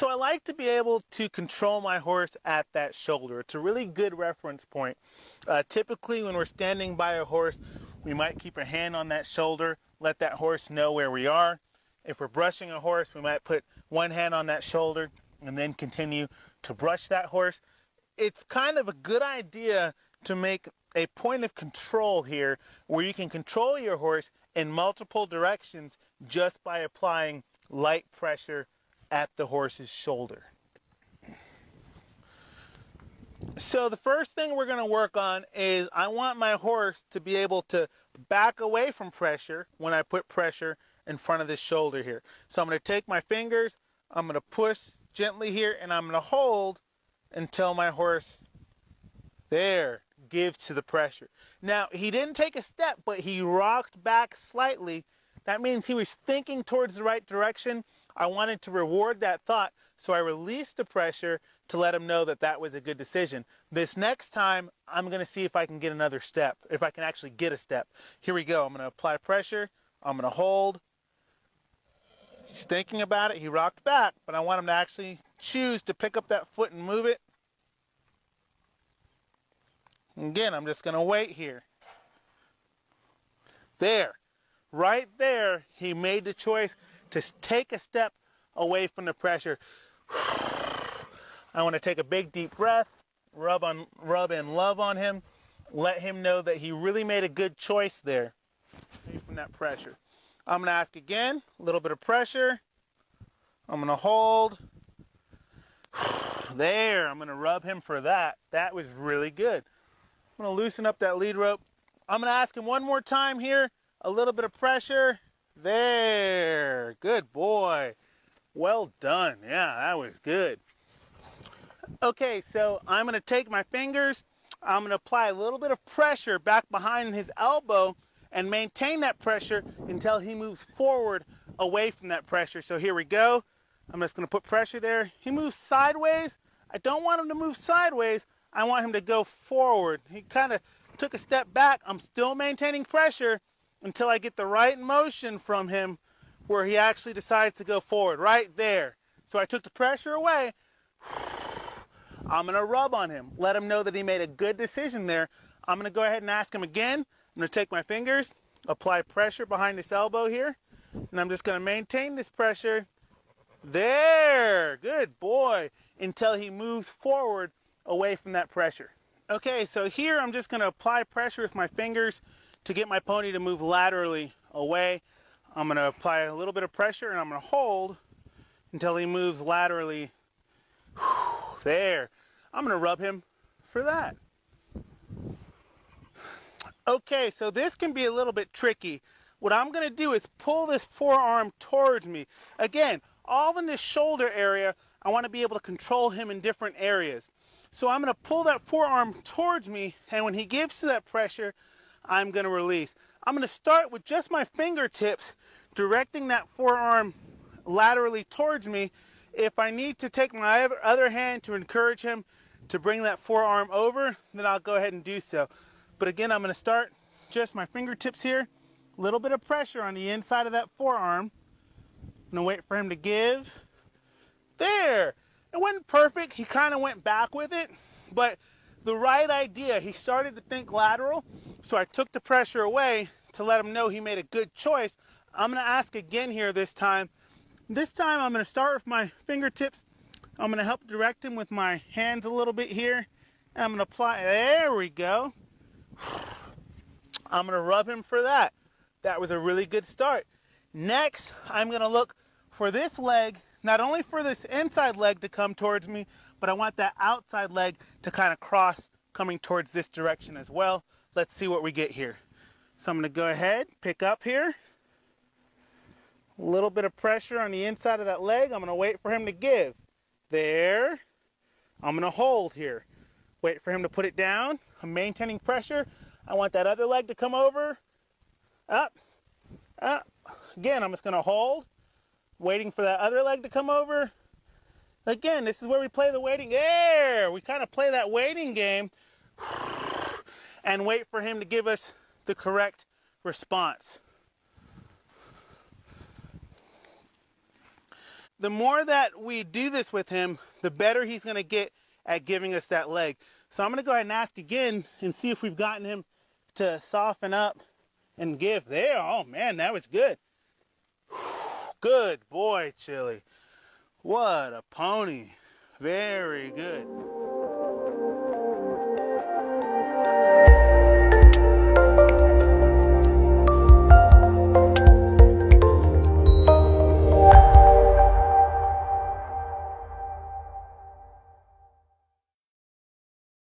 So I like to be able to control my horse at that shoulder. It's a really good reference point. Typically when we're standing by a horse, we might keep a hand on that shoulder, let that horse know where we are. If we're brushing a horse, we might put one hand on that shoulder and then continue to brush that horse. It's kind of a good idea to make a point of control here where you can control your horse in multiple directions just by applying light pressure at the horse's shoulder. So the first thing we're going to work on is I want my horse to be able to back away from pressure when I put pressure in front of the shoulder here. So I'm going to take my fingers, I'm going to push gently here, and I'm going to hold until my horse there gives to the pressure. Now he didn't take a step, but he rocked back slightly. That means he was thinking towards the right direction. I wanted to reward that thought, so I released the pressure to let him know that that was a good decision. This next time, I'm going to see if I can get another step, if I can actually get a step. Here we go. I'm going to apply pressure. I'm going to hold. He's thinking about it. He rocked back, but I want him to actually choose to pick up that foot and move it. Again, I'm just going to wait here. There. Right there, he made the choice to take a step away from the pressure. I want to take a big deep breath, rub in love on him, let him know that he really made a good choice there from that pressure. I'm going to ask again, a little bit of pressure. I'm going to hold. There, I'm going to rub him for that. That was really good. I'm going to loosen up that lead rope. I'm going to ask him one more time here. A little bit of pressure. There. Good boy. Well done. Yeah, that was good. Okay, so I'm going to take my fingers. I'm going to apply a little bit of pressure back behind his elbow and maintain that pressure until he moves forward away from that pressure. So here we go. I'm just going to put pressure there. He moves sideways. I don't want him to move sideways. I want him to go forward. He kind of took a step back. I'm still maintaining pressure until I get the right motion from him where he actually decides to go forward, right there. So I took the pressure away. I'm going to rub on him, let him know that he made a good decision there. I'm going to go ahead and ask him again. I'm going to take my fingers, apply pressure behind this elbow here, and I'm just going to maintain this pressure. There, good boy, until he moves forward away from that pressure. Okay, so here I'm just going to apply pressure with my fingers to get my pony to move laterally away. I'm going to apply a little bit of pressure and I'm going to hold until he moves laterally. There. I'm going to rub him for that. Okay, so this can be a little bit tricky. What I'm going to do is pull this forearm towards me. Again, all in this shoulder area, I want to be able to control him in different areas. So I'm going to pull that forearm towards me, and when he gives to that pressure, I'm going to release. I'm going to start with just my fingertips, directing that forearm laterally towards me. If I need to take my other hand to encourage him to bring that forearm over, then I'll go ahead and do so. But again, I'm going to start just my fingertips here, a little bit of pressure on the inside of that forearm. I'm going to wait for him to give. There. It wasn't perfect. He kind of went back with it, but the right idea. He started to think lateral, so I took the pressure away to let him know he made a good choice. I'm going to ask again here this time. This time I'm going to start with my fingertips. I'm going to help direct him with my hands a little bit here. And I'm going to apply, there we go. I'm going to rub him for that. That was a really good start. Next, I'm going to look for this leg, not only for this inside leg to come towards me, but I want that outside leg to kind of cross coming towards this direction as well. Let's see what we get here. So I'm going to go ahead, pick up here. A little bit of pressure on the inside of that leg. I'm going to wait for him to give. There. I'm going to hold here. Wait for him to put it down. I'm maintaining pressure. I want that other leg to come over. Up. Up. Again, I'm just going to hold. Waiting for that other leg to come over. Again, this is where we play the waiting. There! We kind of play that waiting game and wait for him to give us the correct response. the more that we do this with him, the better he's going to get at giving us that leg. So I'm going to go ahead and ask again and see if we've gotten him to soften up and give. There, oh man, that was good. Good boy, Chili. What a pony. Very good.